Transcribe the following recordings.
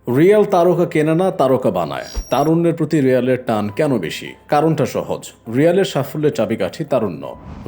Real তারকা কেনে না, তারকা বানায়। তারুণ্যের প্রতি রিয়ালের টান কেন বেশি? কারণটা সহজ। রিয়ালের সাফল্যের চাবিকাঠি তারুণ্য।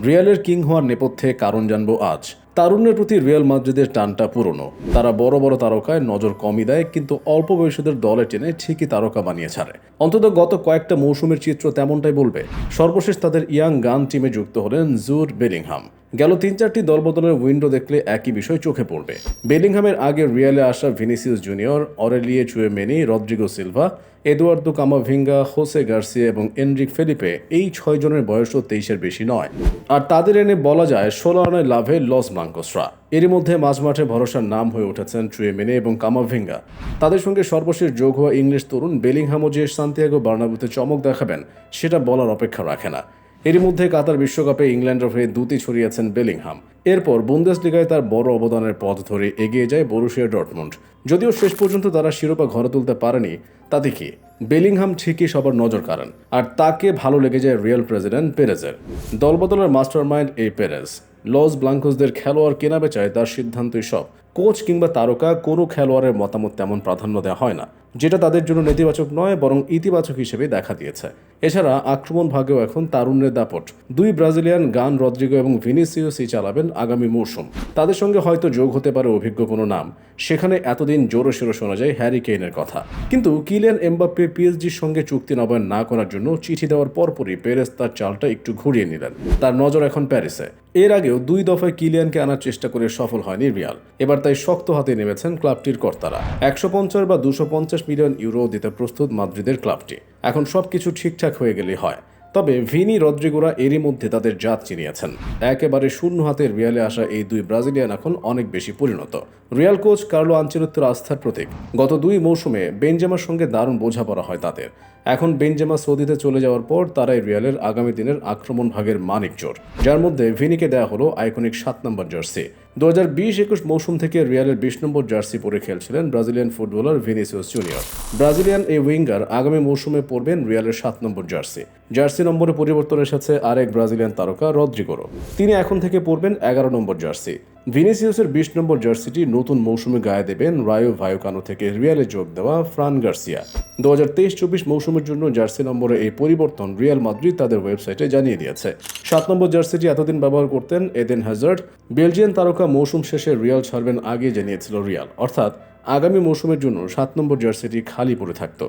রিয়ালের কিং হওয়ার নেপথ্যে কারণ জানবো আজ। তারুণ্যের প্রতি রিয়াল মাদ্রিদের টানটা পুরনো। তারা বড় বড় তারকায় নজর কমই দেয়, কিন্তু অল্প বয়সীদের দলে টেনে ঠিকই তারকা বানিয়ে ছাড়ে। অন্তত গত কয়েকটা মৌসুমের চিত্র তেমনটাই বলবে। সর্বশেষ তাদের ইয়াং গান টিমে যুক্ত হলেন জুড বেলিংহাম। গেল 3-4টি দলবদলের উইন্ডো দেখলে একই বিষয় চোখে পড়বে। বেলিংহামের আগে রিয়ালে আসা Vinicius Junior, Aurelien Tchouameni, Rodrygo Silva, Eduardo Camavinga, Jose Garcia এবং এনরিক ফেলিপে, এই 6 জনের বয়সও 23-এর বেশি নয়। আর তাদের এনে বলা যায় 16 রানের লাভে লস ব্লাঙ্কোসরা। এরই মধ্যে মাঝমাঠে ভরসার নাম হয়ে উঠেছেন চুয়েমেনি এবং কামাভিঙ্গা। তাদের সঙ্গে সর্বশেষ যোগ হওয়া ইংলিশ তরুণ বেলিংহামও যে সান্তিয়াগো বার্নাব্যুতে চমক দেখাবেন, সেটা বলার অপেক্ষা রাখে না। এরই মধ্যে কাতার বিশ্বকাপে ইংল্যান্ডের হয়ে দুটি ছড়িয়েছেন বেলিংহাম। এরপর বুন্দেসলিগায় তার বড় অবদানের পথ ধরে এগিয়ে যায় বরুসিয়া ডর্টমুন্ড। যদিও শেষ পর্যন্ত তারা শিরোপা ঘরে তুলতে পারেনি, তাতে কি, বেলিংহাম ঠিকই সবার নজর কাড়েন। আর তাকে ভালো লেগে যায় রিয়াল প্রেসিডেন্ট পেরেজের। দলবদলের মাস্টারমাইন্ড এই পেরেজ। লস ব্লাঙ্কোসদের খেলোয়াড় কেনা বেচায় তার সিদ্ধান্তই সব। কোচ কিংবা তারকা কোনো খেলোয়াড়ের মতামত তেমন প্রাধান্য দেওয়া হয় না, যেটা তাদের জন্য নেতিবাচক নয়, বরং ইতিবাচক হিসেবে দেখা দিয়েছে। এছাড়া আক্রমণ ভাগেও এখন তারুণ্যের দাপট। 2 ব্রাজিলিয়ান গান, রদ্রিগো এবং ভিনিসিয়াসই চালাবেন আগামী মৌসুম। তাদের সঙ্গে হয়তো যোগ হতে পারে অভিজ্ঞ কোনো নাম। সেখানে এতদিন জোরসোরে শোনা যায় হ্যারি কেইনের কথা। কিন্তু কিলিয়ান এমবাপ্পে পিএসজির সঙ্গে চুক্তি নবায়ন না করার জন্য চিঠি দেওয়ার পরপরই পেরেজ তার চালটা একটু ঘুরিয়ে নিলেন। তার নজর এখন প্যারিসে। এর আগেও 2 দফায় কিলিয়ানকে আনার চেষ্টা করে সফল হয়নি রিয়াল। এবার তাই শক্ত হাতে নেমেছেন ক্লাবটির কর্তারা। 150 বা 250 মিলিয়ন ইউরো দিতে প্রস্তুত মাদ্রিদের ক্লাবটি। এখন সবকিছু ঠিকঠাক হয়ে গেলেই হয়। তবে ভিনি, রদ্রিগোরা এরই মধ্যে তাদের জাত চিনিয়েছেন। একেবারে শূন্য হাতে রিয়ালে আসা এই 2 ব্রাজিলিয়ান এখন অনেক বেশি পরিণত। রিয়াল কোচ কার্লো আনচেলত্তির আস্থার প্রতীক। গত 2 মৌসুমে বেনজেমার সঙ্গে দারুণ বোঝাপড়া হয় তাদের। এখন বেনজেমা সৌদিতে চলে যাওয়ার পর তারাই রিয়ালের আগামী দিনের আক্রমণ ভাগের মানিক চোর, যার মধ্যে ভিনিকে দেওয়া হলো আইকনিক 7 নম্বর জার্সি। 2020-21 মৌসুম থেকে রিয়ালের 20 নম্বর জার্সি পরে খেলছিলেন Brazilian footballer Vinicius Junior. Brazilian এই উইঙ্গার আগামী মৌসুমে পরবেন রিয়ালের 7 নম্বর জার্সি। জার্সি নম্বরে পরিবর্তন এসেছে আরেক ব্রাজিলিয়ান তারকা রদ্রিগোরও। তিনি এখন থেকে পরবেন 11 নম্বর জার্সি। ভিনিসিয়াসের 20 নম্বর জার্সিটি নতুন মৌসুমে গায়ে দেবেন রায়ো ভায়োকানো থেকে রিয়ালে যোগ দেওয়া ফ্রান গার্সিয়া। 2023-24 মৌসুমের জন্য জার্সি নম্বরে এই পরিবর্তন রিয়াল মাদ্রিদ তাদের ওয়েবসাইটে জানিয়ে দিয়েছে। 7 নম্বর জার্সিটি এতদিন ব্যবহার করতেন এডেন হ্যাজার্ড। বেলজিয়ান তারকা মৌসুম শেষে রিয়াল ছাড়বেন আগে জানিয়েছিল রিয়াল, অর্থাৎ আগামী মৌসুমের জন্য 7 নম্বর জার্সিটি খালি পড়ে থাকত।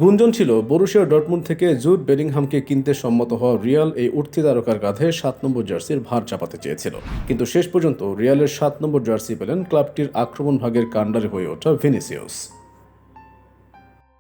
গুঞ্জন ছিল বরুসিয়া ডর্টমুন্ড থেকে জুড বেলিংহামকে কিনতে সম্মত হওয়া রিয়াল এই উঠতি তারকার কাঁধে 7 নম্বর জার্সির ভার চাপাতে চেয়েছিল। কিন্তু শেষ পর্যন্ত রিয়ালের 7 নম্বর জার্সি পেলেন ক্লাবটির আক্রমণ ভাগের কাণ্ডারি হয়ে ওঠা ভিনিসিয়াস।